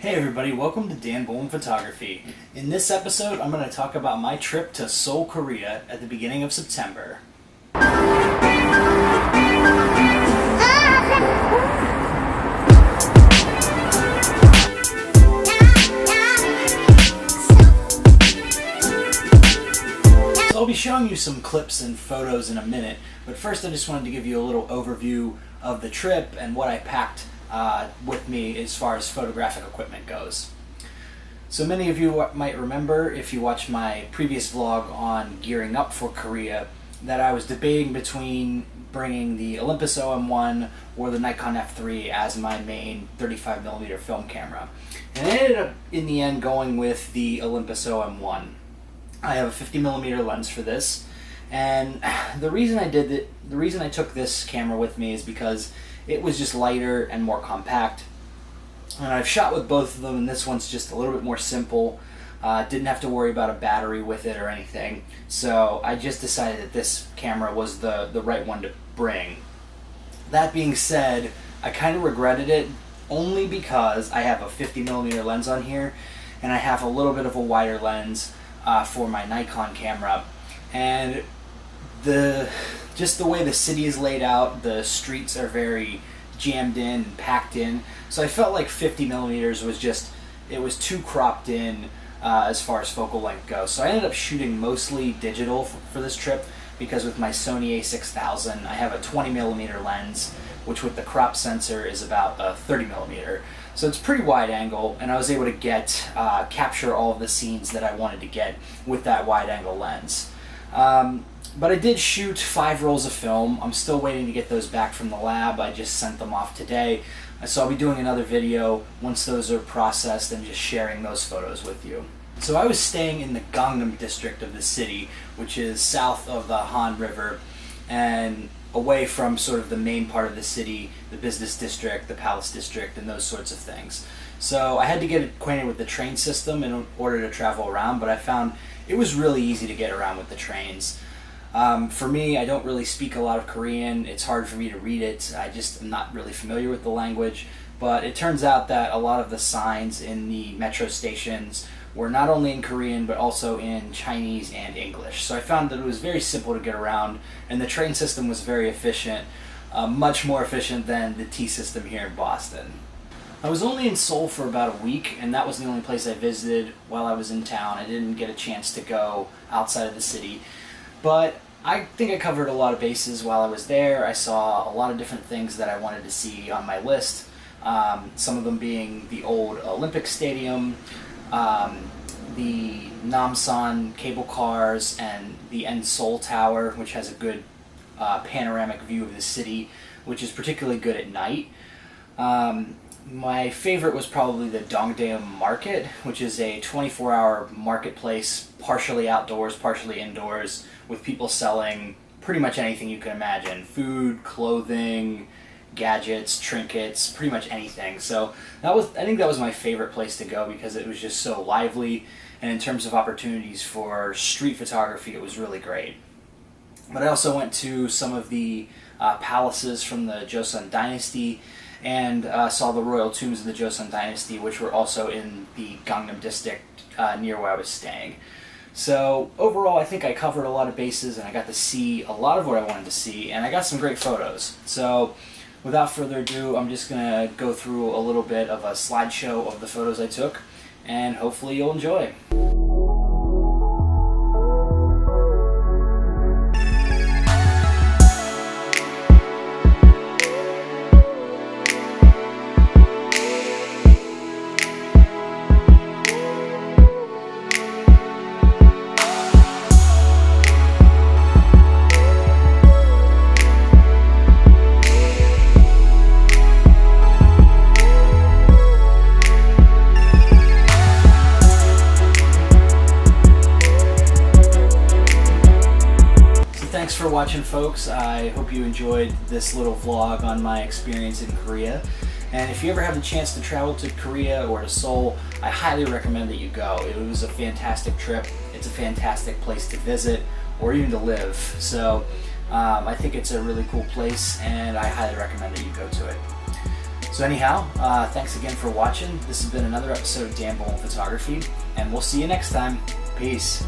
Hey everybody, welcome to Dan Bullman Photography. In this episode, I'm going to talk about my trip to Seoul, Korea at the beginning of September. So I'll be showing you some clips and photos in a minute, but first I just wanted to give you a little overview of the trip and what I packed with me as far as photographic equipment goes. So many of you might remember, if you watched my previous vlog on gearing up for Korea, that I was debating between bringing the Olympus OM1 or the Nikon F3 as my main 35mm film camera. And I ended up in the end going with the Olympus OM1. I have a 50mm lens for this, and the reason I took this camera with me is because it was just lighter and more compact. And I've shot with both of them, and this one's just a little bit more simple. Didn't have to worry about a battery with it or anything. So I just decided that this camera was the right one to bring. That being said, I kind of regretted it only because I have a 50mm lens on here, and I have a little bit of a wider lens for my Nikon camera. And just the way the city is laid out, the streets are very jammed in and packed in, so I felt like 50mm was too cropped in as far as focal length goes. So I ended up shooting mostly digital for this trip, because with my Sony a6000 I have a 20mm lens, which with the crop sensor is about a 30mm. So it's pretty wide angle, and I was able to capture all of the scenes that I wanted to get with that wide angle lens. But I did shoot 5 rolls of film. I'm still waiting to get those back from the lab. I just sent them off today. So I'll be doing another video once those are processed and just sharing those photos with you. So I was staying in the Gangnam district of the city, which is south of the Han River and away from sort of the main part of the city, the business district, the palace district, and those sorts of things. So I had to get acquainted with the train system in order to travel around, but I found it was really easy to get around with the trains. For me, I don't really speak a lot of Korean. It's hard for me to read it. I just am not really familiar with the language. But it turns out that a lot of the signs in the metro stations were not only in Korean, but also in Chinese and English. So I found that it was very simple to get around, and the train system was very efficient, much more efficient than the T system here in Boston. I was only in Seoul for about a week, and that was the only place I visited while I was in town. I didn't get a chance to go outside of the city. But I think I covered a lot of bases while I was there. I saw a lot of different things that I wanted to see on my list. Some of them being the old Olympic Stadium, the Namsan cable cars, and the Seoul Tower, which has a good panoramic view of the city, which is particularly good at night. My favorite was probably the Dongdaeum Market, which is a 24-hour marketplace, partially outdoors, partially indoors, with people selling pretty much anything you can imagine. Food, clothing, gadgets, trinkets, pretty much anything. So I think that was my favorite place to go, because it was just so lively, and in terms of opportunities for street photography, it was really great. But I also went to some of the palaces from the Joseon Dynasty, and saw the royal tombs of the Joseon Dynasty, which were also in the Gangnam district near where I was staying. So overall, I think I covered a lot of bases, and I got to see a lot of what I wanted to see, and I got some great photos. So without further ado, I'm just going to go through a little bit of a slideshow of the photos I took, and hopefully you'll enjoy. Thanks for watching, folks. I hope you enjoyed this little vlog on my experience in Korea. And if you ever have the chance to travel to Korea or to Seoul, I highly recommend that you go. It was a fantastic trip. It's a fantastic place to visit or even to live. So I think it's a really cool place, and I highly recommend that you go to it. So anyhow, thanks again for watching. This has been another episode of Dan Bullman Photography, and we'll see you next time. Peace.